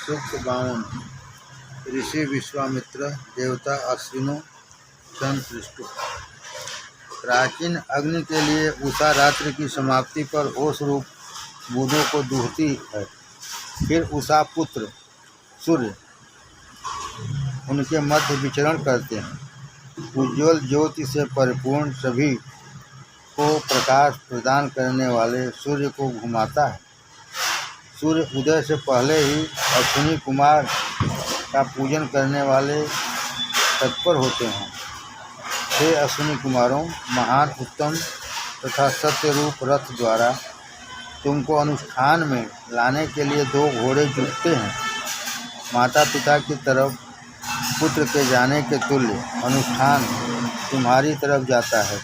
सूक्त 52। ऋषि विश्वामित्र देवता अश्विनों संतृष्टु। प्राचीन अग्नि के लिए उषा रात्रि की समाप्ति पर होश रूप बूंदों को दूहती है। फिर उषा पुत्र सूर्य उनके मध्य विचरण करते हैं। उज्ज्वल ज्योति से परिपूर्ण सभी को प्रकाश प्रदान करने वाले सूर्य को घुमाता है। सूर्य उदय से पहले ही अश्विनी कुमार का पूजन करने वाले तत्पर होते हैं। हे अश्विनी कुमारों, महान उत्तम तथा सत्य रूप रथ द्वारा तुमको अनुष्ठान में लाने के लिए 2 घोड़े जुटते हैं। माता पिता की तरफ पुत्र के जाने के तुल्य अनुष्ठान तुम्हारी तरफ जाता है।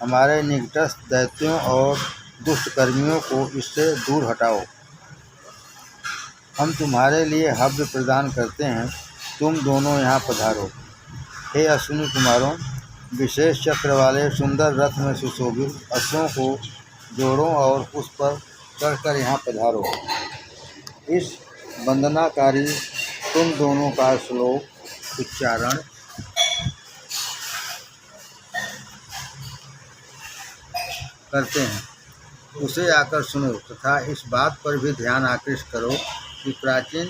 हमारे निकटस्थ दैत्यों और दुष्ट कर्मियों को इससे दूर हटाओ। हम तुम्हारे लिए हव्य प्रदान करते हैं, तुम दोनों यहाँ पधारो। हे अश्विनी कुमारों, विशेष चक्र वाले सुंदर रथ में सुशोभित अश्वों को जोड़ो और उस पर चढ़कर यहाँ पधारो। इस वंदनाकारी तुम दोनों का श्लोक उच्चारण करते हैं, उसे आकर सुनो तथा इस बात पर भी ध्यान आकृष्ट करो कि प्राचीन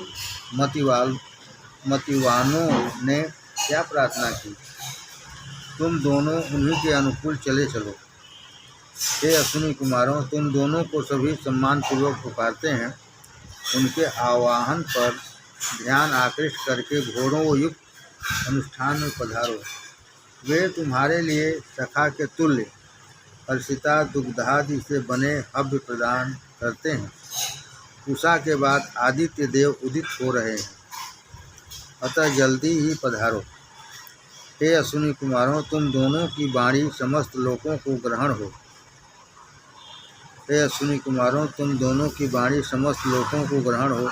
मतिवानों ने क्या प्रार्थना की। तुम दोनों उन्हीं के अनुकूल चले चलो। हे अश्विनी कुमारों, तुम दोनों को सभी सम्मानपूर्वक पुकारते हैं। उनके आवाहन पर ध्यान आकृष्ट करके घोड़ों युक्त अनुष्ठान में पधारो। वे तुम्हारे लिए सखा के तुल्य हर्षिता दुग्धादि से बने हव्य प्रदान करते हैं। उषा के बाद आदित्य देव उदित हो रहे हैं, अतः जल्दी ही पधारो। हे अश्विनी कुमारों, तुम दोनों की वाणी समस्त लोकों को ग्रहण हो। हे अश्विनी कुमारों, तुम दोनों की वाणी समस्त लोकों को ग्रहण हो।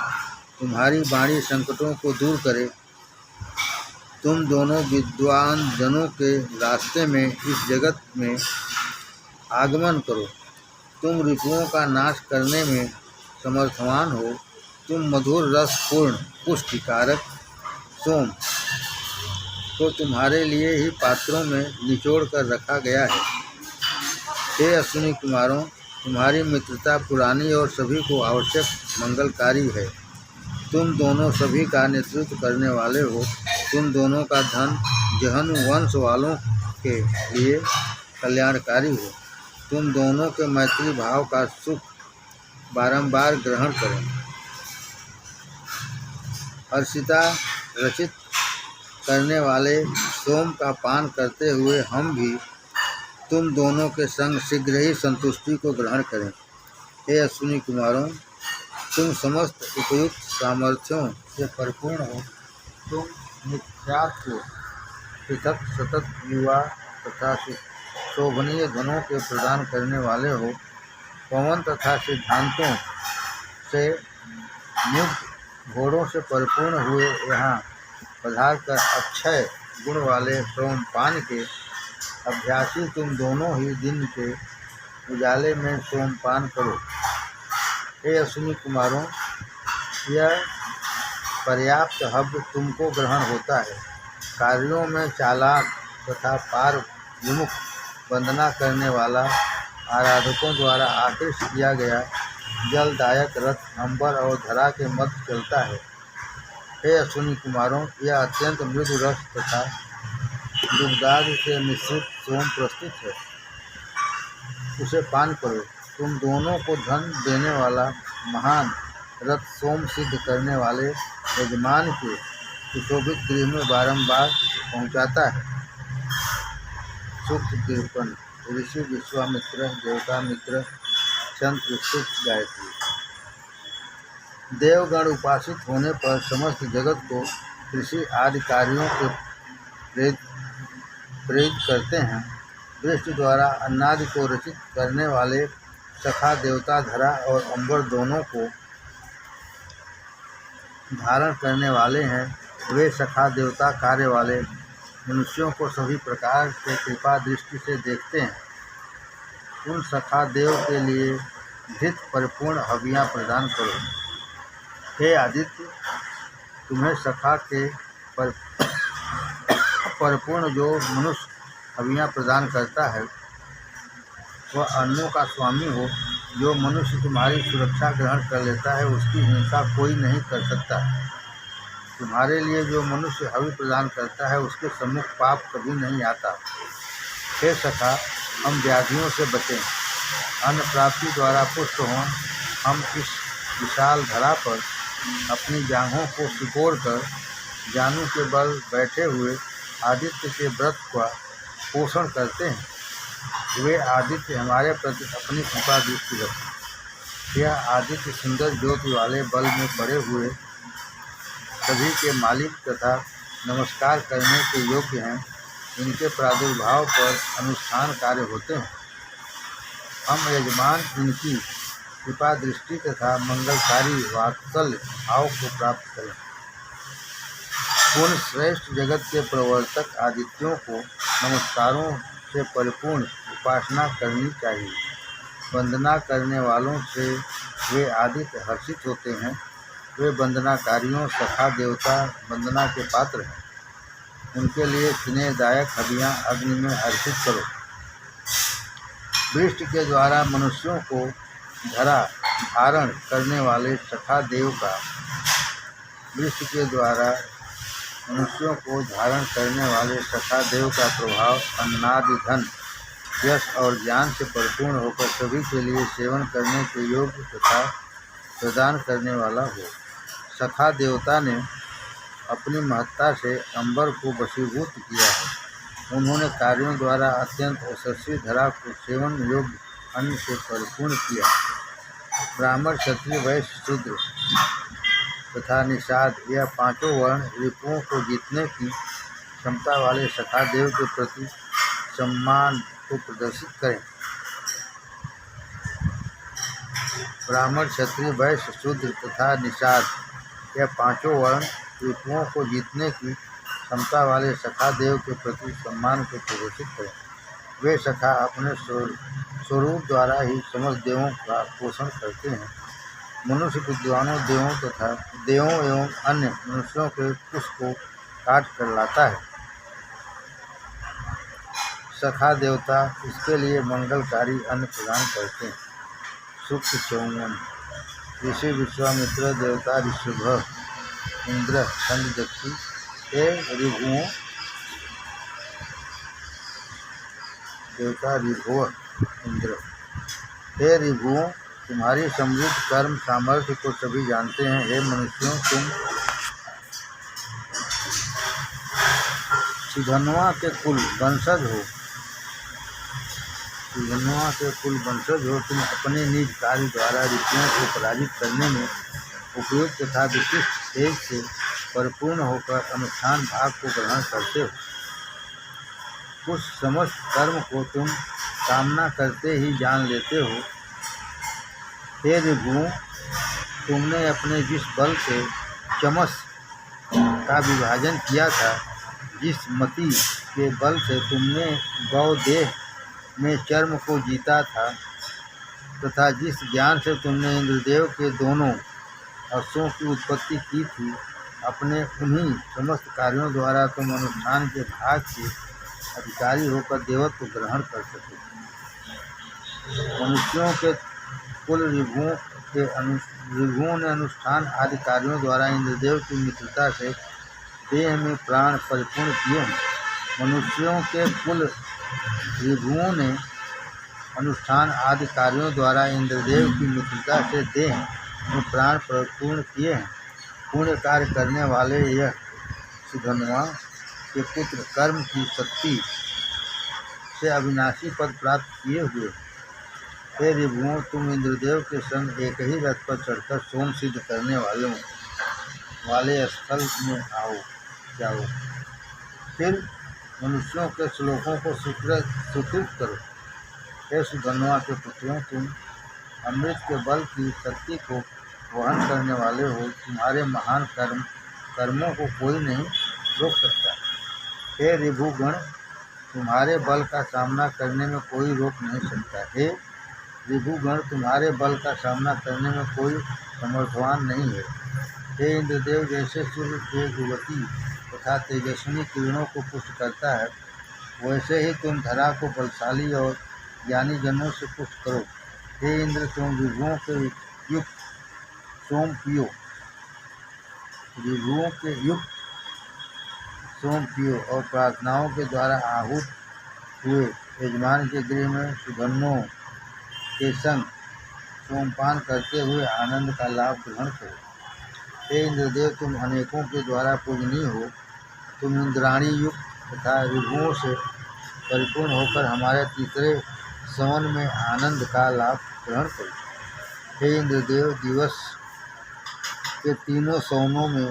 तुम्हारी वाणी संकटों को दूर करे। तुम दोनों विद्वान जनों के रास्ते में इस जगत में आगमन करो। तुम रिपुओं का नाश करने में समर्थवान हो। तुम मधुर रस पूर्ण पुष्टिकारक सोम को तुम्हारे लिए ही पात्रों में निचोड़ कर रखा गया है। हे अश्विनी कुमारों, तुम्हारी मित्रता पुरानी और सभी को आवश्यक मंगलकारी है। तुम दोनों सभी का नेतृत्व करने वाले हो। तुम दोनों का धन जहनु वंश वालों के लिए कल्याणकारी हो। तुम दोनों के मैत्री भाव का सुख बारंबार ग्रहण करें। हर्षिता रचित करने वाले सोम का पान करते हुए हम भी तुम दोनों के संग शीघ्र ही संतुष्टि को ग्रहण करें। हे अश्विनी कुमारों, तुम समस्त उपयुक्त सामर्थ्यों से परिपूर्ण हो। तुम नित्यार्थ को पृथक सतत युवा तथा शोभनीय धनों के प्रदान करने वाले हो। पवन तथा सिद्धांतों से नियुक्त घोड़ों से परिपूर्ण हुए यहाँ पधार कर अक्षय गुण वाले सोमपान के अभ्यासी तुम दोनों ही दिन के उजाले में सोमपान करो। हे अश्विनी कुमारों, यह पर्याप्त हव्य तुमको ग्रहण होता है। कार्यों में चालाक तथा पार विमुख वंदना करने वाला आराधकों द्वारा आकृष्ट किया गया जलदायक रथ अंबर और धरा के मध्य चलता है। हे अश्विनी कुमारों, यह अत्यंत मृदु रस तथा दुग्धादि से मिश्रित सोम प्रस्तुत है, उसे पान करो। तुम दोनों को धन देने वाला महान रथ सोम सिद्ध करने वाले यजमान के सुशोभित गृह में बारंबार पहुंचाता है। सूक्त 53। ऋषि विश्वामित्र देवता मित्र संतृष्टु गायत्री। देवगण उपासित होने पर समस्त जगत को कृषि आदि कार्यों के प्रेरित करते हैं। दृष्टि द्वारा अन्नादि को रचित करने वाले सखा देवता धरा और अंबर दोनों को धारण करने वाले हैं। वे सखा देवता कार्य वाले मनुष्यों को सभी प्रकार से कृपा दृष्टि से देखते हैं। उन सखा देव के लिए धृत परिपूर्ण हवियाँ प्रदान करो। हे आदित्य, तुम्हें सखा के परिपूर्ण जो मनुष्य अभियां प्रदान करता है, वह अन्यों का स्वामी हो। जो मनुष्य तुम्हारी सुरक्षा ग्रहण कर लेता है, उसकी हिंसा कोई नहीं कर सकता। तुम्हारे लिए जो मनुष्य हवि प्रदान करता है, उसके सम्मुख पाप कभी नहीं आता। हे सखा, हम व्याधियों से बचें, अन्न प्राप्ति द्वारा पुष्ट हों। हम इस विशाल धरा पर अपनी जांघों को सिकोड़ कर जानू के बल बैठे हुए आदित्य के व्रत का पोषण करते हैं। वे आदित्य हमारे प्रति अपनी कृपा दृष्टि रखें। यह आदित्य सुंदर ज्योति वाले बल में पड़े हुए सभी के मालिक तथा नमस्कार करने के योग्य हैं। इनके प्रादुर्भाव पर अनुष्ठान कार्य होते हैं। हम यजमान इनकी कृपा दृष्टि तथा मंगलकारी वात्सल्य भाव को प्राप्त करें। पूर्ण श्रेष्ठ जगत के प्रवर्तक आदित्यों को नमस्कारों से परिपूर्ण उपासना करनी चाहिए। वंदना करने वालों से वे आदित्य हर्षित होते हैं। वे वंदनाकारियों सखा देवता वंदना के पात्र हैं। उनके लिए स्नेहदायक हदियाँ अग्नि में अर्पित करो। वृष्टि के द्वारा मनुष्यों को धारण करने वाले सखा देव का वृष्टि के द्वारा मनुष्यों को धारण करने वाले सखा देव का प्रभाव अन्नादि धन यश और ज्ञान से परिपूर्ण होकर सभी के लिए सेवन करने के योग्य तथा प्रदान करने वाला हो। सखा देवता ने अपनी महत्ता से अंबर को वशीभूत किया है। उन्होंने कार्यों द्वारा अत्यंत यशस्वी धरा को सेवन योग्य अन्न से परिपूर्ण किया। ब्राह्मण, क्षत्रिय, वैश्य, शूद्र तथा निषाद यह पांचों वर्ण रिपुओं को जीतने की क्षमता वाले सखा देव के प्रति सम्मान को प्रदर्शित करें। ब्राह्मण, क्षत्रिय, वैश्य, शूद्र तथा निषाद यह पांचों वर्ण रिपुओं को जीतने की क्षमता वाले सखा देव के प्रति सम्मान को प्रदर्शित करें। वे सखा अपने स्वरूप द्वारा ही समस्त देवों का पोषण करते हैं। मनुष्य विद्वानों देवों एवं अन्य मनुष्यों के कुश को काट कर लाता है। सखा देवता इसके लिए मंगलकारी अन्न प्रदान करते हैं। सूक्त 54। ऋषि विश्वामित्र देवता ऋषभ इंद्र छंददक्षी हे ऋभुओं देवता ऋभुव इंद्र हे ऋभुओं, तुम्हारी समृद्ध कर्म सामर्थ्य को सभी जानते हैं। हे मनुष्यों, तुम सुधन्वा के कुल वंशज हो। तुम अपने निज कार्य द्वारा ऋषियों को पराजित करने में उपयुक्त तथा विशिष्ट तेज से परिपूर्ण होकर अनुष्ठान भाग को ग्रहण करते हो। उस समस्त कर्म को तुम कामना करते ही जान लेते हो। हे ऋभुओं, तुमने अपने जिस बल से चमस का विभाजन किया था, जिस मति के बल से तुमने गौदेह में चर्म को जीता था तथा जिस ज्ञान से तुमने इंद्रदेव के दोनों अश्वों की उत्पत्ति की थी, अपने उन्हीं समस्त कार्यों द्वारा तुम अनुष्ठान के भाग के अधिकारी होकर देवत्व ग्रहण कर सके। मनुष्यों के कुल ऋभुओं ने अनुष्ठान आदि कार्यों द्वारा इंद्रदेव की मित्रता से देह में प्राण परिपूर्ण किए हैं। मनुष्यों के कुल ऋभुओं ने अनुष्ठान आदि कार्यों द्वारा इंद्रदेव की मित्रता से देह में प्राण परिपूर्ण किए हैं। पुण्य कार्य करने वाले यह सुधन्वा के पुत्र कर्म की शक्ति से अविनाशी पद प्राप्त किए हुए। हे ऋभुओं, तुम इंद्रदेव के संग एक ही रथ पर चढ़कर सोम सिद्ध करने वाले स्थल में जाओ। फिर मनुष्यों के श्लोकों को स्वीकृत करो। हे सुधन्वा के पुत्रों, तुम अमृत के बल की शक्ति को वहन करने वाले हो। तुम्हारे महान कर्मों को कोई नहीं रोक सकता। हे ऋभुगण, तुम्हारे बल का सामना करने में कोई रोक नहीं सकता। हे रिभुगण तुम्हारे बल का सामना करने में कोई समर्थवान नहीं है। हे इंद्रदेव, जैसे सूर्य तेजवती तथा तेजस्विनी किरणों को पुष्ट करता है, वैसे ही तुम धरा को बलशाली और ज्ञानी जनों से पुष्ट करो। हे इंद्र, तुम विभुओं के युक्त सोम पियो, विभुओं के युक्त सोम पियो और प्रार्थनाओं के द्वारा आहूत हुए यजमान के गृह में सुगन्धों के संग सोमपान करते हुए आनंद का लाभ ग्रहण करो। हे इंद्रदेव, तुम अनेकों के द्वारा पूजनीय हो। तुम इंद्राणी युक्त तथा विभुओं से परिपूर्ण होकर हमारे तीसरे सवन में आनंद का लाभ ग्रहण करो। हे इंद्रदेव, दिवस के तीनों सवनों में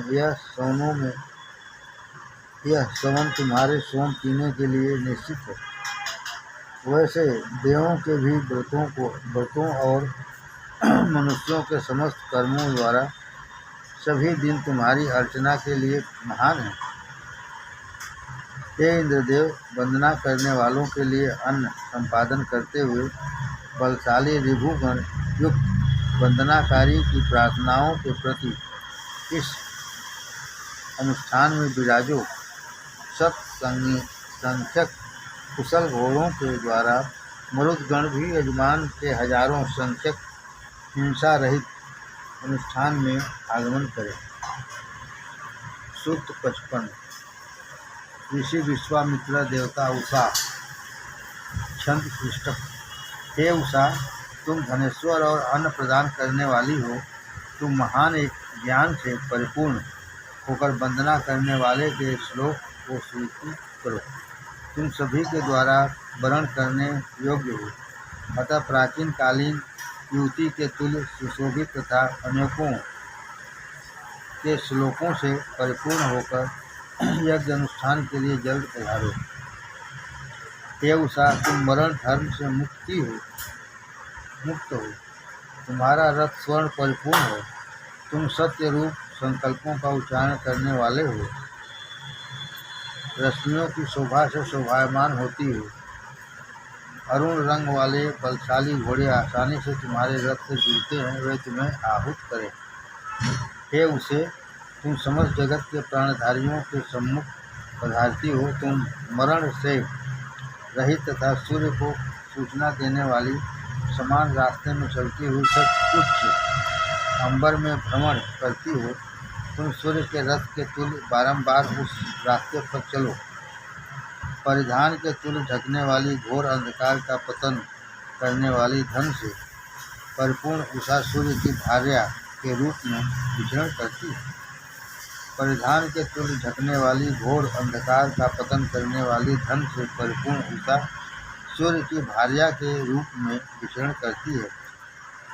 यह सवन तुम्हारे सोम पीने के लिए निश्चित है। वैसे देवों के भी व्रतों और मनुष्यों के समस्त कर्मों द्वारा सभी दिन तुम्हारी अर्चना के लिए महान है। हे इंद्रदेव, वंदना करने वालों के लिए अन्न संपादन करते हुए बलशाली रिभुगण युक्त वंदनाकारी की प्रार्थनाओं के प्रति इस अनुष्ठान में विराजो। संख्यक कुशल घोड़ों के द्वारा मरुदगण भी यजमान के हजारों संख्यक हिंसा रहित अनुष्ठान में आगमन करें। सूक्त 55। ऋषि विश्वामित्र देवता उषा छंद पृष्ठक। हे उषा, तुम धनेश्वर और अन्न प्रदान करने वाली हो। तुम महान एक ज्ञान से परिपूर्ण होकर वंदना करने वाले के श्लोक को स्वीकृत करो। तुम सभी के द्वारा वरण करने योग्य हो, अतः प्राचीन कालीन युवती के तुल्य सुशोभित तथा अनेकों के श्लोकों से परिपूर्ण होकर यज्ञ अनुष्ठान के लिए जल्द पधारो। हे उषा, तुम मरण धर्म से मुक्त हो। तुम्हारा रथ स्वर्ण परिपूर्ण है। तुम सत्य रूप संकल्पों का उच्चारण करने वाले हो। रश्मियों की शोभा से शोभायमान होती हो। अरुण रंग वाले बलशाली घोड़े आसानी से तुम्हारे रथ से जुड़ते हैं, वे तुम्हें आहूत करें। हे उसे, तुम समस्त जगत के प्राणधारियों के सम्मुख पधारती हो। तुम मरण से रहित तथा सूर्य को सूचना देने वाली समान रास्ते में चलती हुई उच्च अंबर में भ्रमण करती हो। तुम सूर्य के रथ के तुल्य बारंबार उस रास्ते पर चलो। परिधान के तुल्य ढकने वाली घोर अंधकार का पतन करने वाली धन से परिपूर्ण उषा सूर्य की भार्या के रूप में विचरण करती है। परिधान के तुल्य ढकने वाली घोर अंधकार का पतन करने वाली धन से परिपूर्ण उषा सूर्य की भार्या के रूप में विचरण करती है।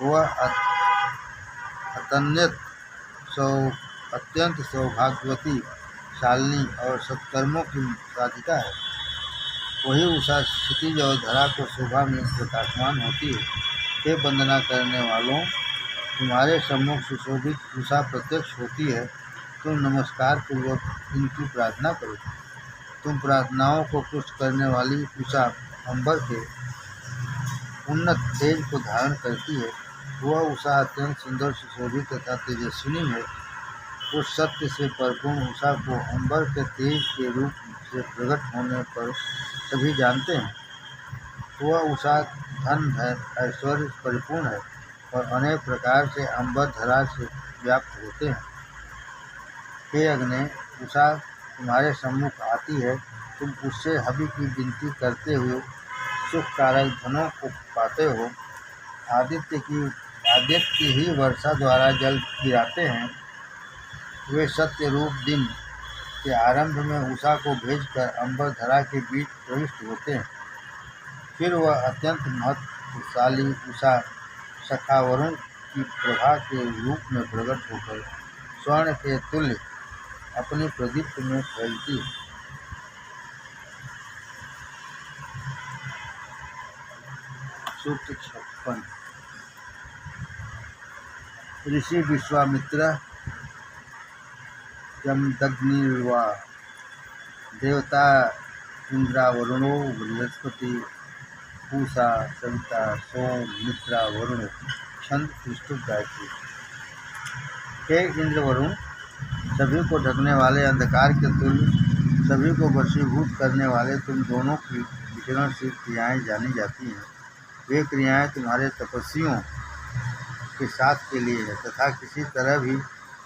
वह अत्यंत सौभाग्यवती, शालिनी और सत्कर्मों की साधिका है। वही उषा क्षितिज और धरा को शोभा में प्रकाशमान होती है। हे वंदना करने वालों, तुम्हारे सम्मुख सुशोभित उषा प्रत्यक्ष होती है। तुम नमस्कार पूर्वक इनकी प्रार्थना करो। तुम प्रार्थनाओं को पुष्ट करने वाली उषा अंबर के उन्नत तेज को धारण करती है। वह उषा अत्यंत सुंदर, सुशोभित तथा तेजस्विनी है। उस सत्य से परिपूर्ण उषा को अंबर के तेज के रूप से प्रकट होने पर सभी जानते हैं। वह उषा धन ऐश्वर्य परिपूर्ण है और अनेक प्रकार से अंबर धरा से व्याप्त होते हैं। हे अग्नि, उषा तुम्हारे सम्मुख आती है। तुम उससे हवि की विनती करते हुए सुख कारक धनों को पाते हो। आदित्य ही वर्षा द्वारा जल गिराते हैं। वे सत्य रूप दिन के आरंभ में उषा को भेजकर अंबर धरा के बीच प्रविष्ट होते हैं। फिर वह अत्यंत महत्वशाली उषा सखा वरुण की प्रभा के रूप में प्रकट होकर स्वर्ण के तुल्य अपनी प्रदीप्त में फैलती है। सूक्त 56। ऋषि विश्वामित्र जमदग्निर्वा देवता इंद्रावरुणो बृहस्पति पूषा, सविता, सोम, मित्रा, वरुण, छंद, विष्णु, गायत्री। हे इंद्र वरुण, सभी को ढकने वाले अंधकार के तुल्य, सभी को वशीभूत करने वाले तुम दोनों की विचरणशील क्रियाएं जानी जाती हैं। वे क्रियाएं तुम्हारे तपस्वियों के साथ के लिए है तथा किसी तरह भी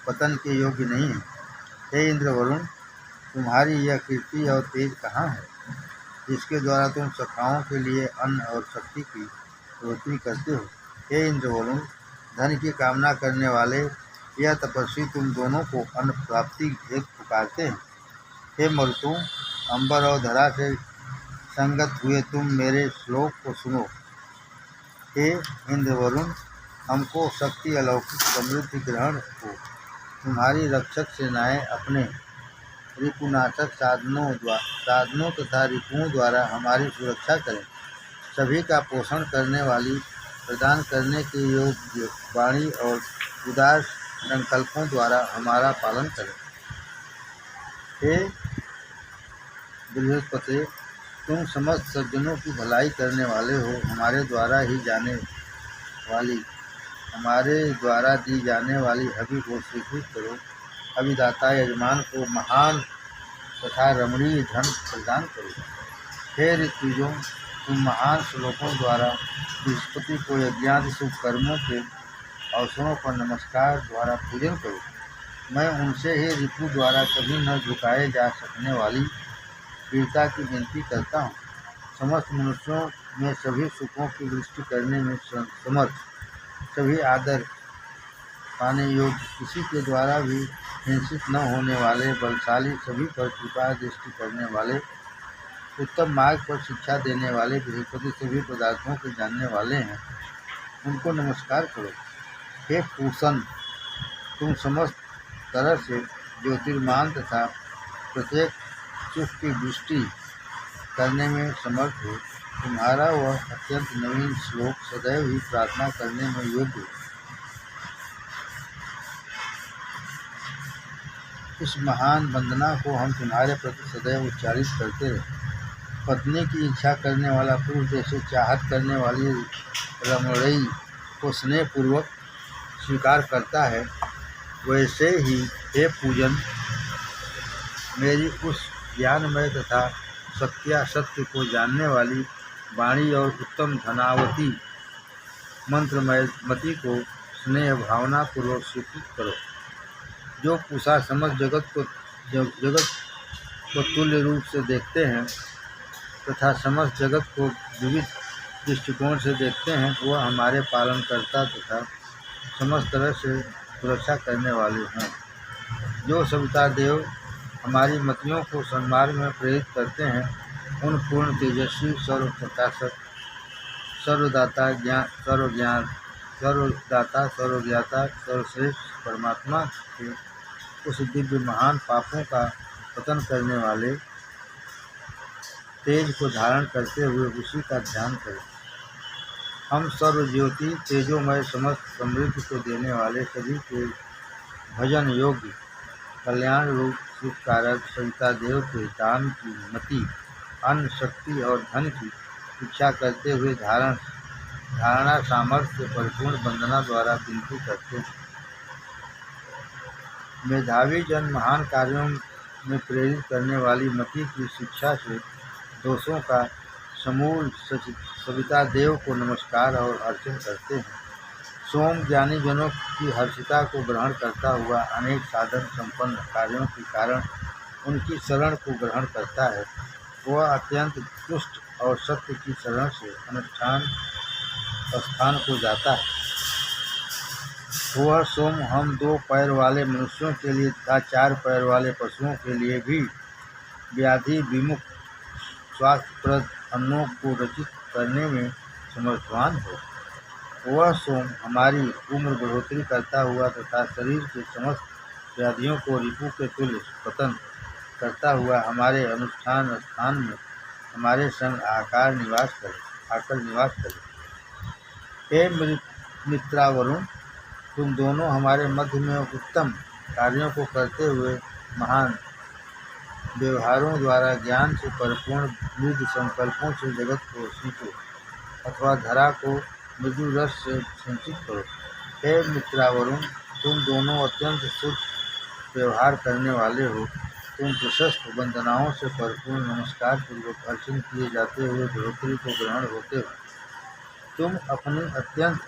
पतन के योग्य नहीं है। हे इंद्र वरुण, तुम्हारी यह कीर्ति और तेज कहाँ है, जिसके द्वारा तुम सखाओं के लिए अन्न और शक्ति की बढ़ोतरी करते हो। हे इंद्र वरुण, धन की कामना करने वाले यह तपस्वी तुम दोनों को अन्न प्राप्ति हेतु पुकारते हैं। हे मरुतों, अंबर और धरा से संगत हुए तुम मेरे श्लोक को सुनो। हे इंद्र वरुण, हमको शक्ति, अलौकिक समृद्धि ग्रहण हो। तुम्हारी रक्षक सेनाएं अपने रिपुनाशक साधनों तथा रिपुओं द्वारा हमारी सुरक्षा करें। सभी का पोषण करने वाली, प्रदान करने के योग्य वाणी और उदार संकल्पों द्वारा हमारा पालन करें। हे बृहस्पति, तुम समस्त सज्जनों की भलाई करने वाले हो। हमारे द्वारा दी जाने वाली हवि को स्वीकृत करो। अभिदाता यजमान को महान तथा रमणीय धन प्रदान करो। हे ऋत्विजों, तुम महान श्लोकों द्वारा बृहस्पति को यज्ञादि शुभ कर्मों के अवसरों पर नमस्कार द्वारा पूजन करो। मैं उनसे ही रिपु द्वारा कभी न झुकाए जा सकने वाली वीरता की विनती करता हूँ। समस्त मनुष्यों में सभी सुखों की वृष्टि करने में समर्थ, सभी आदर पाने योग्य, किसी के द्वारा भी हिंसित न होने वाले, बलशाली, सभी पर कृपा दृष्टि करने वाले, उत्तम मार्ग पर शिक्षा देने वाले बृहस्पति सभी पदार्थों के जानने वाले हैं, उनको नमस्कार करो। हे पूषण, तुम समस्त तरह से ज्योतिर्मान तथा प्रत्येक सुख की दृष्टि करने में समर्थ हो। तुम्हारा वह अत्यंत नवीन श्लोक सदैव ही प्रार्थना करने में योग्य है। इस महान वंदना को हम तुम्हारे प्रति सदैव उच्चारित करते रहे। पत्नी की इच्छा करने वाला पुरुष जैसे चाहत करने वाली रमणई को स्नेहपूर्वक स्वीकार करता है, वैसे ही हे पूजन, मेरी उस ज्ञानमय तथा सत्यासत्य को जानने वाली वाणी और उत्तम धनावती मंत्रमय मति को स्नेह भावना पूर्वक स्वीकृत करो। जो पूषा समस्त जगत को तुल्य रूप से देखते हैं तथा समस्त जगत को विविध दृष्टिकोण से देखते हैं, वह हमारे पालनकर्ता तथा समस्त तरह से सुरक्षा करने वाले हैं। जो सविता देव हमारी मतियों को सन्मार्ग में प्रेरित करते हैं, उन पूर्ण तेजस्वी, सर्वप्रकाशक, सर्वदाता, सर्वज्ञाता, सर्वश्रेष्ठ परमात्मा के उस दिव्य महान पापों का पतन करने वाले तेज को धारण करते हुए उसी का ध्यान करें। हम सर्वज्योति तेजोमय समस्त समृद्धि को देने वाले, सभी के भजन योग्य, कल्याण रूप सुख कारक सविता देव के दान की मति, अन्न, शक्ति और धन की इच्छा करते हुए धारणा सामर्थ्य से परिपूर्ण वंदना द्वारा विनती करते हैं। मेधावी जन महान कार्यों में प्रेरित करने वाली मति की शिक्षा से दोषों का समूल सविता देव को नमस्कार और अर्चन करते हैं। सोम ज्ञानी जनों की हर्षिता को ग्रहण करता हुआ अनेक साधन संपन्न कार्यों के कारण उनकी शरण को ग्रहण करता है। वह अत्यंत तुष्ट और सत्य की शरण से अनुष्ठान स्थान को जाता है। वह सोम हम 2 पैर वाले मनुष्यों के लिए तथा 4 पैर वाले पशुओं के लिए भी व्याधि विमुख स्वास्थ्यप्रद अन्नों को रचित करने में समर्थवान हो। वह सोम हमारी उम्र बढ़ोतरी करता हुआ तथा शरीर के समस्त व्याधियों को रिपु के तुल्य पतन करता हुआ हमारे अनुष्ठान स्थान में हमारे संग आकर निवास करे। हे मित्रा वरुण, तुम दोनों हमारे मध्य में उत्तम कार्यों को करते हुए महान व्यवहारों द्वारा ज्ञान से परिपूर्ण मृद संकल्पों से जगत को सींचो। अथवा धरा को मृदु रस से सिंचित करो। हे मित्रावरुण, तुम दोनों अत्यंत शुद्ध व्यवहार करने वाले हो। तुम प्रशस्त वंदनाओं से भरपूर नमस्कार पूर्वक अर्चन किए जाते हुए धोत्री को ग्रहण होते हो। तुम अपनी अत्यंत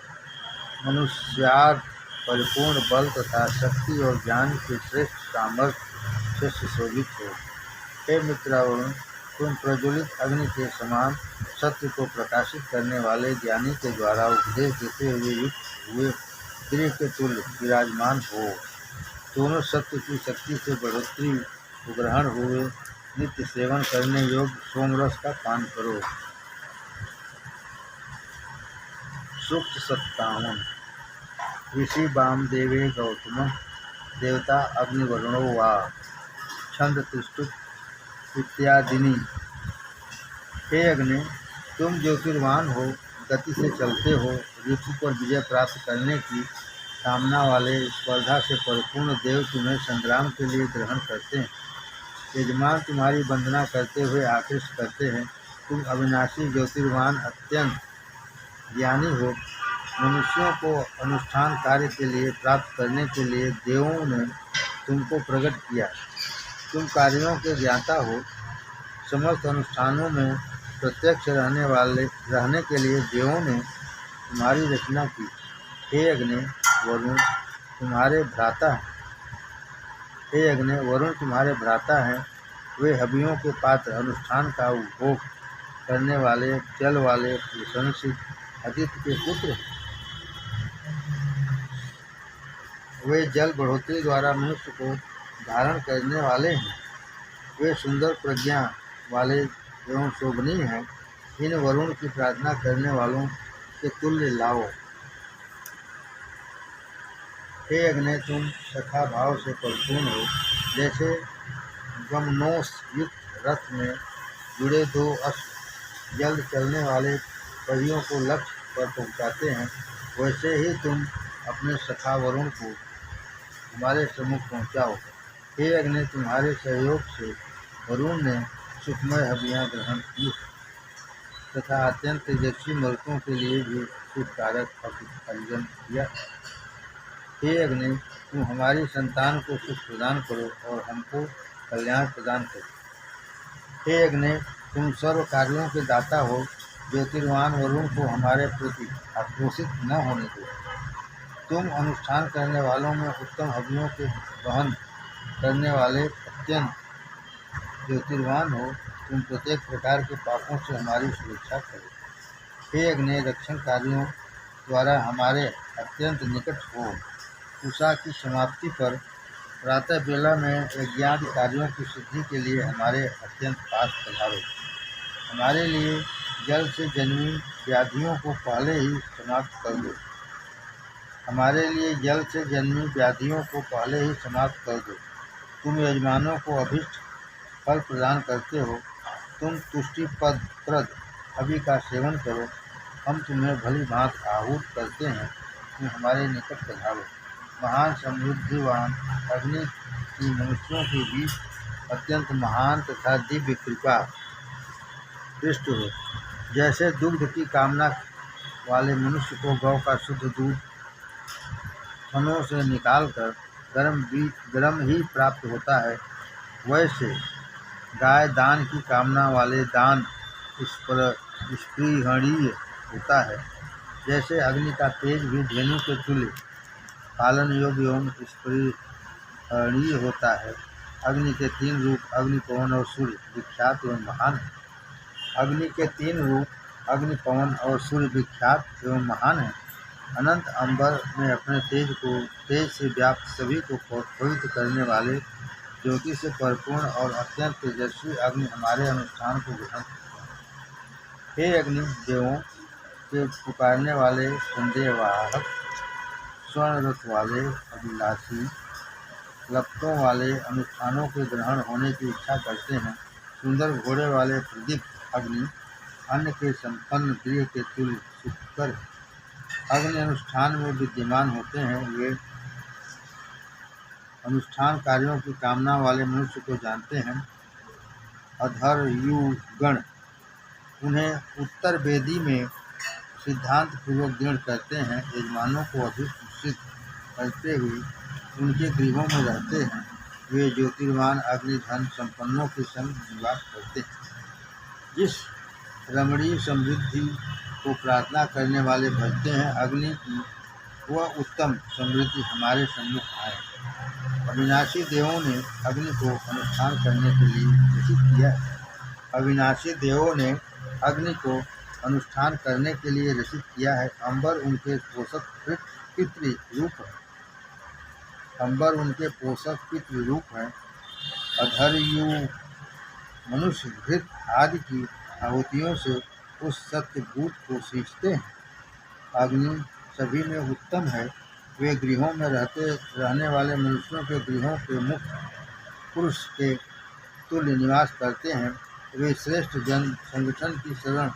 मनुष्यार्थ परिपूर्ण बल तथा शक्ति और ज्ञान के श्रेष्ठ सामर्थ्य से सुशोभित हो। हे मित्रावरुण, तुम प्रज्वलित अग्नि के समान सत्य को प्रकाशित करने वाले ज्ञानी के द्वारा उपदेश देते हुए युक्त हुए गृह के तुल्य विराजमान हो। दोनों सत्य की शक्ति से बढ़ोतरी को ग्रहण हुए नित्य सेवन करने योग्य सोमरस का पान करो। सूक्त 57। ऋषि वामदेवे गौतम देवता अग्निवरुणो वा छंद तिष्ठुप इत्यादिनी। हे अग्नि, तुम ज्योतिर्वान हो, गति से चलते हो, ऋतु पर विजय प्राप्त करने की कामना वाले स्पर्धा से परिपूर्ण देव तुम्हें संग्राम के लिए ग्रहण करते हैं। यजमान तुम्हारी वंदना करते हुए आकृष्ट करते हैं। तुम अविनाशी ज्योतिर्वान अत्यंत ज्ञानी हो। मनुष्यों को अनुष्ठान कार्य के लिए प्राप्त करने के लिए देवों ने तुमको प्रकट किया। तुम कार्यों के ज्ञाता हो। समस्त अनुष्ठानों में प्रत्यक्ष रहने के लिए देवों ने तुम्हारी रचना की। हे अग्नि, वरुण तुम्हारे भ्राता हैं। हे अग्नि, वरुण तुम्हारे भ्राता हैं। वे हवियों के पात्र, अनुष्ठान का उपभोग करने वाले, जल वाले, प्रशंसित आदित्य के पुत्र हैं। वे जल बढ़ोतरी द्वारा मनुष्य को धारण करने वाले हैं। वे सुंदर प्रज्ञा वाले एवं शोभनीय हैं। इन वरुण की प्रार्थना करने वालों के तुल्य लाओ। हे अग्नि, तुम सखा भाव से परिपूर्ण हो। जैसे गमनोस युक्त रथ में जुड़े दो अश्व जल्द चलने वाले पहियों को लक्ष्य पर पहुंचाते हैं, वैसे ही तुम अपने सखा वरुण को हमारे सम्मुख पहुंचाओ। हे अग्नि, तुम्हारे सहयोग से वरुण ने सुखमय हवियाँ ग्रहण की तथा अत्यंत तेजस्वी मरुतों के लिए भी सुखकारक अर्जन किया। हे अग्नि, तुम हमारी संतान को सुख प्रदान करो और हमको कल्याण प्रदान करो। हे अग्नि, तुम सर्व कार्यों के दाता हो। ज्योतिर्वान वरुण को हमारे प्रति आक्रोशित न होने दो। तुम अनुष्ठान करने वालों में उत्तम हवियों के वहन करने वाले अत्यंत ज्योतिर्वान हो। तुम प्रत्येक प्रकार के पापों से हमारी सुरक्षा करो। हे अग्नि, रक्षण कार्यों द्वारा हमारे अत्यंत निकट हो। उषा की समाप्ति पर प्रातः बेला में यज्ञादि कार्यों की सिद्धि के लिए हमारे अत्यंत पास पधारो। हमारे लिए जल से जन्मी व्याधियों को पहले ही समाप्त कर दो। हमारे लिए जल से जन्मी व्याधियों को पहले ही समाप्त कर दो। तुम यजमानों को अभीष्ट फल प्रदान करते हो। तुम तुष्टिप्रद हवि का सेवन करो। हम तुम्हें भली भांति आहूत करते हैं। तुम हमारे निकट पधारो। महान समृद्धिवान अग्नि की मनुष्यों के बीच अत्यंत महान तथा दिव्य कृपा दृष्ट हो। जैसे दुग्ध की कामना वाले मनुष्य को गौ का शुद्ध दूध थनों से निकालकर गरम ही प्राप्त होता है, वैसे गाय दान की कामना वाले दान स्पृहणीय होता है। जैसे अग्नि का तेज भी धेनु के तुल्य पालन योग्य एवं स्पृहणीय होता है। अग्नि के 3 रूप अग्नि, पवन और सूर्य विख्यात एवं महान है। अग्नि के 3 रूप अग्नि, पवन और सूर्य विख्यात एवं महान है। अनंत अंबर में अपने तेज से व्याप्त सभी को पवित्र करने वाले ज्योति से परिपूर्ण और अत्यंत तेजस्वी अग्नि हमारे अनुष्ठान को ग्रहण करते हैं। हे अग्नि, देवों के पुकारने वाले संदेहवाहक, स्वर्ण रथ वाले अभिलाषी, लपटों वाले अनुष्ठानों के ग्रहण होने की इच्छा करते हैं। सुंदर घोड़े वाले प्रदीप्त अग्नि अन्न के संपन्न गृह के तुल्य सुखकर अग्नि अनुष्ठान में विद्यमान होते हैं। वे अनुष्ठान कार्यों की कामना वाले मनुष्य को जानते हैं। अधर्युगण उन्हें उत्तर वेदी में सिद्धांत पूर्वक दृढ़ करते हैं, यजमानों को अधिक निश्चित करते हुए उनके गृहों में रहते हैं। वे ज्योतिर्मान अग्निधन संपन्नों के संग निवास करते हैं। जिस रमणीय समृद्धि को प्रार्थना करने वाले भजते हैं, अग्नि की वह उत्तम समृद्धि हमारे सम्मुख आए। अविनाशी देवों ने अग्नि को अनुष्ठान करने के लिए रचित किया है। अविनाशी देवों ने अग्नि को अनुष्ठान करने के लिए रचित किया है। अंबर उनके पोषक पितृ रूप है। अंबर उनके पोषक पितृ रूप है। अधर्यु मनुष्य घृत आदि की आहुतियों से उस सत्यभूत को सींचते हैं। अग्नि सभी में उत्तम है। वे गृहों में रहने वाले मनुष्यों के गृहों के मुख्य पुरुष के तुल्य निवास करते हैं। वे श्रेष्ठ जन संगठन की शरण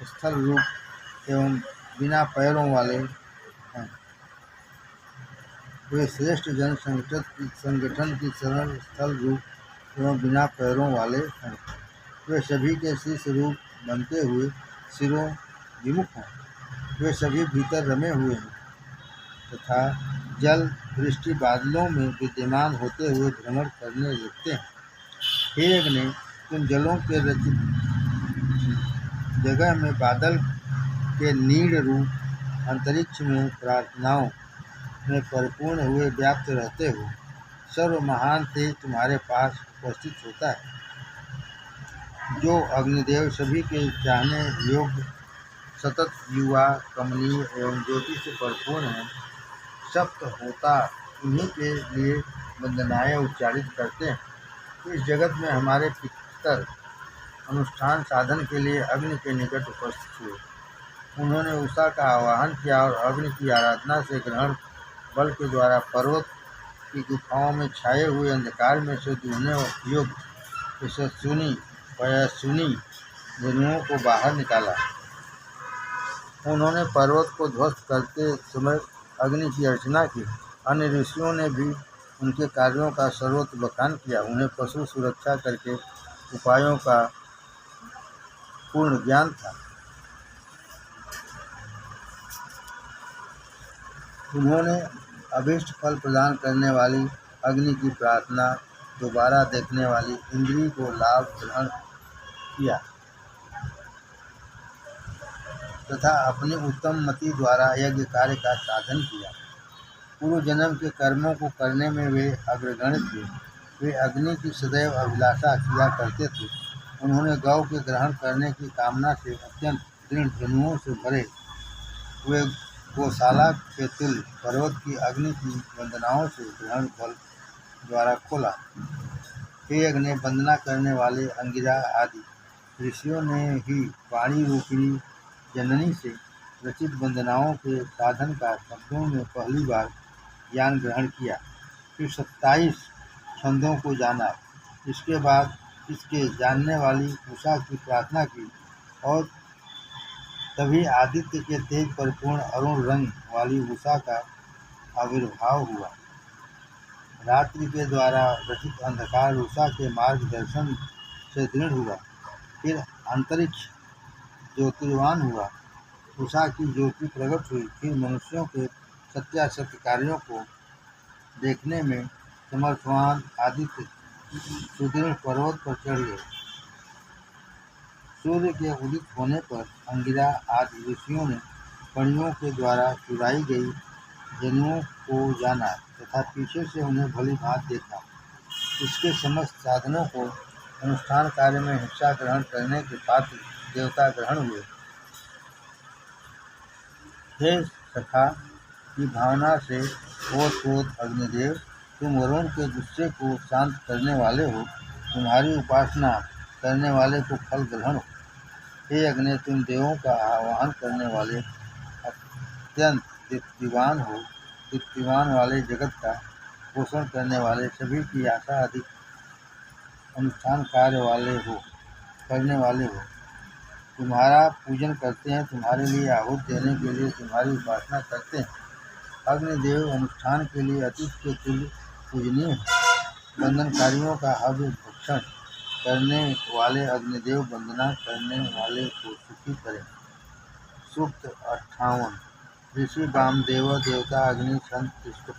स्थल रूप एवं बिना पैरों वाले हैं। वे श्रेष्ठ जन संगठन की शरण स्थल रूप एवं बिना पैरों वाले हैं। वे सभी के शीर्ष रूप बनते हुए सिरों विमुख हैं। वे सभी भीतर रमे हुए हैं तथा जल वृष्टि बादलों में विद्यमान होते हुए भ्रमण करने लगते हैं। हे अग्नि, तुम जलों के रचित जगह में बादल के नीड़ रूप अंतरिक्ष में प्रार्थनाओं में परिपूर्ण हुए व्याप्त रहते हो। सर्व महान तेज तुम्हारे पास उपस्थित होता है। जो अग्निदेव सभी के चाहने योग्य सतत युवा कमनीय एवं ज्योति से परिपूर्ण है, सप्त होता उन्हीं के लिए वंदनाएं उच्चारित करते हैं। इस जगत में हमारे पितर अनुष्ठान साधन के लिए अग्नि के निकट उपस्थित हुए। उन्होंने उषा का आवाहन किया और अग्नि की आराधना से ग्रहण बल के द्वारा पर्वत की गुफाओं में छाए हुए अंधकार में से दूरने योग्य यशस्विनी पयस्विनी जनुओं को बाहर निकाला। उन्होंने पर्वत को ध्वस्त करते समय अग्नि की अर्चना की। अन्य ऋषियों ने भी उनके कार्यों का सर्वत्र बखान किया। उन्हें पशु सुरक्षा करके उपायों का पूर्ण ज्ञान था। उन्होंने अभीष्ट फल प्रदान करने वाली अग्नि की प्रार्थना दोबारा देखने वाली इंद्री को लाभ ग्रहण किया तथा अपनी उत्तम मति द्वारा यज्ञ कार्य का साधन किया। पूर्व जन्म के कर्मों को करने में वे अग्रगण्य थे। वे अग्नि की सदैव अभिलाषा किया करते थे। उन्होंने गौ के ग्रहण करने की कामना से अत्यंत दृढ़ जनुओं से भरे हुए गौशाला के तुल्य पर्वत की अग्नि की वंदनाओं से ग्रहण बल द्वारा खोला। हे अग्नि, वंदना करने वाले अंगिरा आदि ऋषियों ने ही वाणी रूपिणी जननी से रचित वंदनाओं के साधन का शब्दों में पहली बार ज्ञान ग्रहण किया। फिर 27 छंदों को जाना। इसके बाद इसके जानने वाली उषा की प्रार्थना की और तभी आदित्य के तेज परिपूर्ण अरुण रंग वाली उषा का आविर्भाव हुआ। रात्रि के द्वारा रचित अंधकार उषा के मार्गदर्शन से दृढ़ हुआ। फिर अंतरिक्ष ज्योतिर्वान हुआ। उषा की ज्योति प्रकट हुई। फिर मनुष्यों के सत्यासत्य कार्यों को देखने में समर्थवान आदित्य सुदृढ़ पर्वत पर चढ़ गए। सूर्य के उदित होने पर अंगिरा आदि ऋषियों ने कणियों के द्वारा चुराई गई जनुओं को जाना तथा पीछे से उन्हें भली भांति देखा। इसके समस्त साधनों को अनुष्ठान कार्य में हिस्सा ग्रहण करने के पात्र देवता ग्रहण हुए। हे सखा की भावना से ओतप्रोत अग्निदेव, तुम वरुण के गुस्से को शांत करने वाले हो। तुम्हारी उपासना करने वाले को फल ग्रहण हो। हे अग्नि, तुम देवों का आह्वान करने वाले अत्यंत दीप्तिवान हो। दीप्तिवान वाले जगत का पोषण करने वाले सभी की आशा अधिक अनुष्ठान करने वाले हो। तुम्हारा पूजन करते हैं, तुम्हारे लिए आहुत देने के लिए तुम्हारी उपासना करते हैं। अग्निदेव अनुष्ठान के लिए अतीत के तुल्य पूजनीय है। बंधनकारियों का हव्य भक्षण करने वाले अग्निदेव वंदना करने वाले को सुखी करें। सूक्त 58। ऋषि वामदेव देवता अग्नि संत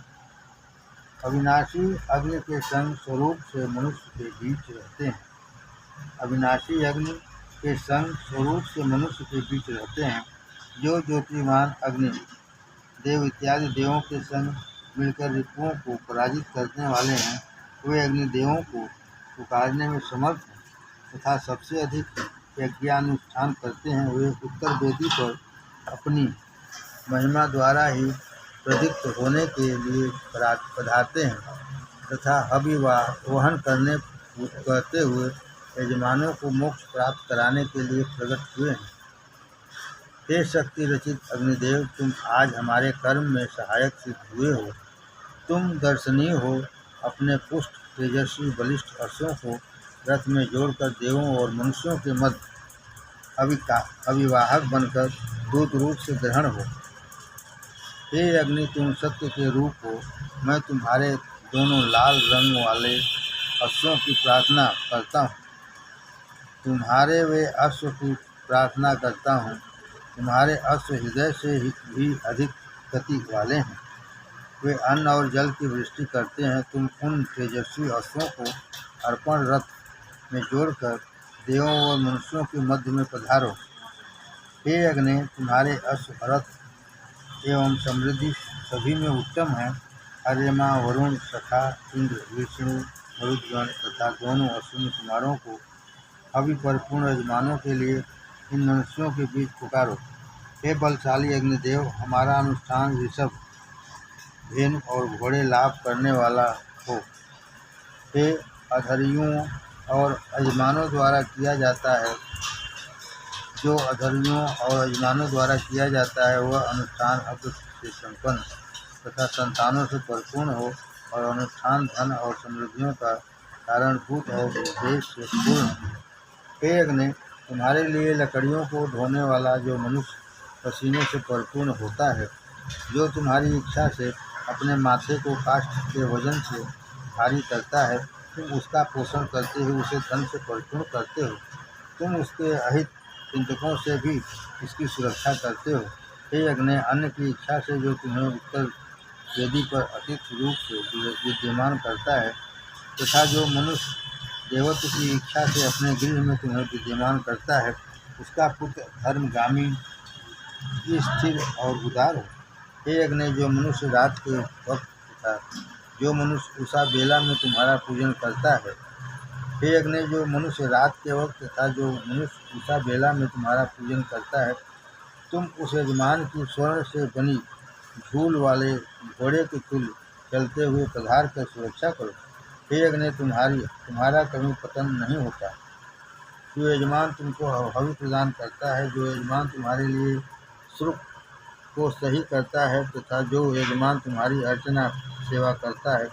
अविनाशी अग्नि के संग स्वरूप से मनुष्य के बीच रहते हैं। अविनाशी अग्नि के संग स्वरूप से मनुष्य के बीच रहते हैं। जो ज्योतिर्मान अग्नि देव इत्यादि देवों के संग मिलकर रिपुओं को पराजित करने वाले हैं, वे अग्निदेवों को पुकारने में समर्थ हैं तथा सबसे अधिक यज्ञानुष्ठान करते हैं। वे उत्तर वेदी पर अपनी महिमा द्वारा ही प्रदीप्त होने के लिए पधारते हैं तथा अभिवाहन करते हुए यजमानों को मोक्ष प्राप्त कराने के लिए प्रकट हुए हैं। हे शक्ति रचित अग्निदेव, तुम आज हमारे कर्म में सहायक सिद्ध हुए हो। तुम दर्शनीय हो। अपने पुष्ट तेजस्वी बलिष्ठ अश्वों को रथ में जोड़कर देवों और मनुष्यों के मध्य अभिवाहक बनकर दूत रूप से ग्रहण हो। हे अग्नि, तुम सत्य के रूप हो। मैं तुम्हारे दोनों लाल रंग वाले अश्वों की प्रार्थना करता हूँ। तुम्हारे वे अश्व की प्रार्थना करता हूँ। तुम्हारे अश्व हृदय से भी अधिक गति वाले हैं। वे अन्न और जल की वृष्टि करते हैं। तुम उन तेजस्वी अश्वों को अर्पण रथ में जोड़कर देवों और मनुष्यों के मध्य में पधारो। हे अग्नि, तुम्हारे अश्व रथ एवं समृद्धि सभी में उत्तम है। अर्यमा, वरुण, सखा, इंद्र, विष्णु, मरुद्गण तथा दोनों अश्विनी कुमारों को अभी परिपूर्ण यजमानों के लिए इन मनुष्यों के बीच पुकारो। हे बलशाली अग्निदेव, हमारा अनुष्ठान ऋषभ, धेनु और घोड़े लाभ करने वाला हो। हे अधर्मियों और यजमानों द्वारा किया जाता है। जो अधर्मियों और यजमानों द्वारा किया जाता है वह अनुष्ठान अब्द से संपन्न तथा संतानों से परिपूर्ण हो और अनुष्ठान धन और समृद्धियों का कारणभूत और उद्देश्य से पूर्ण हो। हे अग्नि, तुम्हारे लिए लकड़ियों को ढोने वाला जो मनुष्य पसीने से परिपूर्ण होता है, जो तुम्हारी इच्छा से अपने माथे को काष्ठ के वजन से भारी करता है, तुम उसका पोषण करते हुए उसे धन से परिपूर्ण करते हो। तुम उसके अहित चिंतकों से भी इसकी सुरक्षा करते हो। हे अग्नि, अन्न की इच्छा से जो तुम्हें उत्तर वेदी पर अतिथि रूप से विद्यमान करता है तथा जो मनुष्य देवत्व की इच्छा से अपने गृह में तुम्हें विद्यमान करता है, उसका पुत्र धर्मगामी, स्थिर और उदार हो। हे अग्नि, जो मनुष्य रात के वक्त तथा जो मनुष्य उषा बेला में तुम्हारा पूजन करता है, हे अग्नि, जो मनुष्य रात के वक्त तथा जो मनुष्य उषा बेला में तुम्हारा पूजन करता है, तुम उस यजमान की स्वर्ण से बनी झूल वाले घोड़े के तुल्य चलते हुए पधार कर सुरक्षा करो। हे अग्नि, तुम्हारा कभी पतन नहीं होता। जो यजमान तुमको हवि प्रदान करता है, जो यजमान तुम्हारे लिए श्रुक को सही करता है तथा जो यजमान तुम्हारी अर्चना सेवा करता है,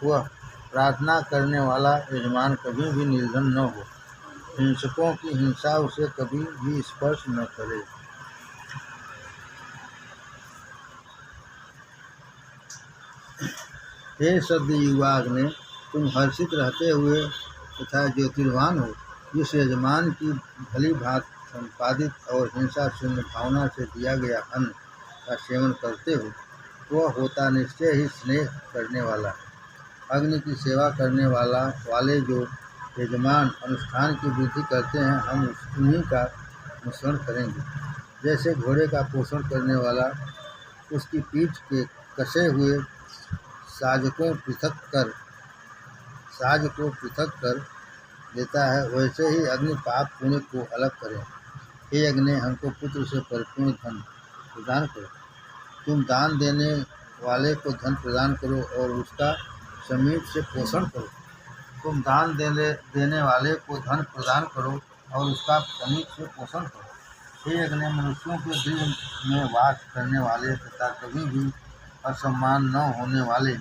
वह प्रार्थना करने वाला यजमान कभी भी निर्धन न हो। हिंसकों की हिंसा उसे कभी भी स्पर्श न करे। हे सद्य युवा अग्नि, तुम हर्षित रहते हुए तथा ज्योतिर्वान हो। जिस यजमान की भली भांति संपादित और हिंसा शून्य भावना से दिया गया अन्न का सेवन करते हो, वह होता निश्चय ही स्नेह करने वाला। अग्नि की सेवा करने वाले जो यजमान अनुष्ठान की वृद्धि करते हैं, हम उन्हीं का अनुसरण करेंगे। जैसे घोड़े का पोषण करने वाला उसकी पीठ के कसे हुए साज को पृथक कर देता है, वैसे ही अग्नि पाप पुण्य को अलग करें। हे अग्नि, हमको पुत्र से परिपूर्ण धन प्रदान करो। तुम दान देने वाले को धन प्रदान करो और उसका समीप से पोषण करो। तुम दान देने वाले को धन प्रदान करो और उसका समीप से पोषण करो। हे अग्नि, मनुष्यों के गृह में वास करने वाले तथा कभी भी असम्मान न होने वाले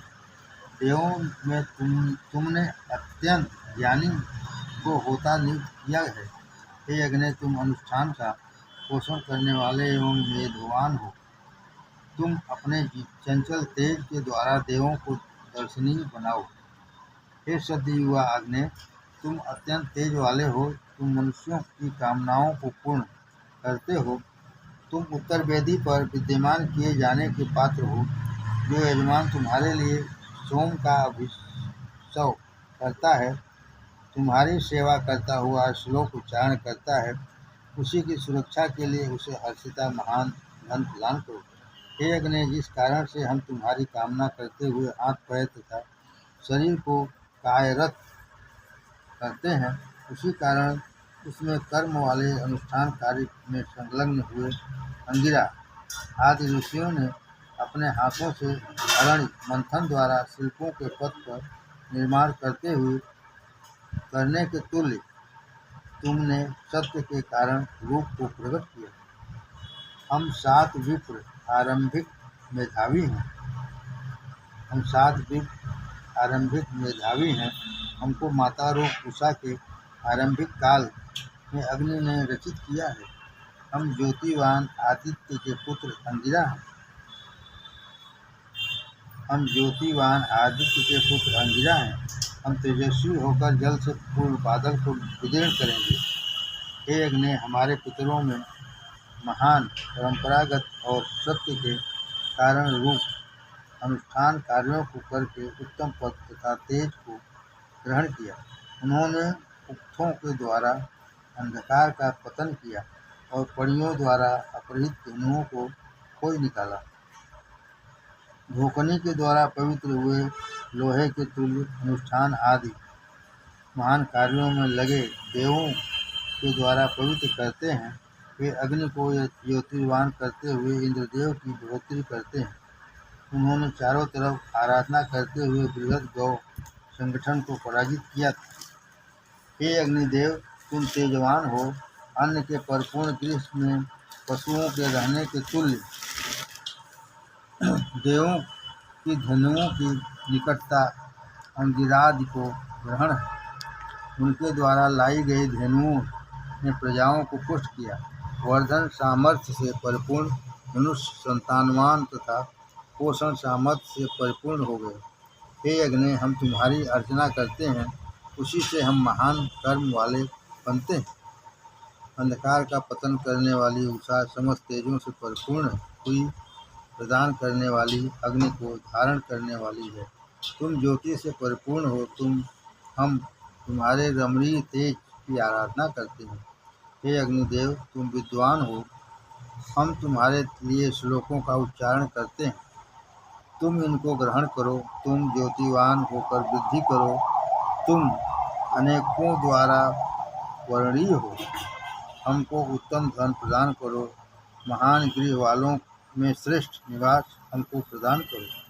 देवों में तुमने अत्यंत ज्ञानी को होता नियुक्त किया है। हे अग्नि, तुम अनुष्ठान का पोषण करने वाले एवं मेधवान हो। तुम अपने चंचल तेज के द्वारा देवों को दर्शनीय बनाओ। हे सद्य युवा अग्नि, तुम अत्यंत तेज वाले हो। तुम मनुष्यों की कामनाओं को पूर्ण करते हो तुम उत्तर वेदी पर विद्यमान किए जाने के पात्र हो। जो यजमान तुम्हारे लिए सोम का अभिषेक करता है, तुम्हारी सेवा करता हुआ श्लोक उच्चारण करता है, उसी की सुरक्षा के लिए उसे हर्षिता महान धन प्रदान करो। हे अग्नि, जिस कारण से हम तुम्हारी कामना करते हुए हाथ पैर तथा शरीर को कार्यरत करते हैं, उसी कारण उसमें कर्म वाले अनुष्ठान कार्य में संलग्न हुए अंगिरा आदि ऋषियों ने अपने हाथों से अरण्य मंथन द्वारा शिल्पों के पथ पर निर्माण करने के तुल्य तुमने सत्य के कारण रूप को प्रकट किया। हम 7 विप्र आरंभिक मेधावी हैं। हमको माता रूप उषा के आरंभिक काल में अग्नि ने रचित किया है। हम ज्योतिवान आदित्य के पुत्र अंगिरा हैं। हम तेजस्वी होकर जल से पूर्ण बादल को विदीर्ण करेंगे। हे अग्नि, हमारे पितरों में महान परंपरागत और सत्य के कारण रूप अनुष्ठान कार्यों को करके उत्तम पद तथा तेज को ग्रहण किया। उन्होंने उक्थों के द्वारा अंधकार का पतन किया और परियों द्वारा अपहृत धेनुओं को खोज निकाला। धोकनी के द्वारा पवित्र हुए लोहे के तुल्य अनुष्ठान आदि महान कार्यों में लगे देवों के द्वारा पवित्र करते हैं। वे अग्नि को ज्योतिर्वान करते हुए इंद्रदेव की बढ़ोतरी करते हैं। उन्होंने चारों तरफ आराधना करते हुए बृहद गौ संगठन को पराजित किया था। हे अग्निदेव, तुम तेजवान हो। अन्न के परिपूर्ण गृह में पशुओं के रहने के तुल्य देवों की धनुओं की निकटता अंगिरादि को ग्रहण है। उनके द्वारा लाई गई धेनुओं ने प्रजाओं को पुष्ट किया। वर्धन सामर्थ्य से परिपूर्ण मनुष्य संतानवान तथा पोषण सामर्थ्य से परिपूर्ण हो गए। हे अग्नि, हम तुम्हारी अर्चना करते हैं, उसी से हम महान कर्म वाले बनते हैं। अंधकार का पतन करने वाली उषा समस्त तेजों से परिपूर्ण हुई प्रदान करने वाली अग्नि को धारण करने वाली है। तुम ज्योति से परिपूर्ण हो। हम तुम्हारे रमणीय तेज की आराधना करते हैं। हे अग्निदेव, तुम विद्वान हो। हम तुम्हारे लिए श्लोकों का उच्चारण करते हैं, तुम इनको ग्रहण करो। तुम ज्योतिवान होकर वृद्धि करो। तुम अनेकों द्वारा वर्णीय हो। हमको उत्तम धन प्रदान करो। महान गृह वालों में श्रेष्ठ निवास हमको प्रदान करो।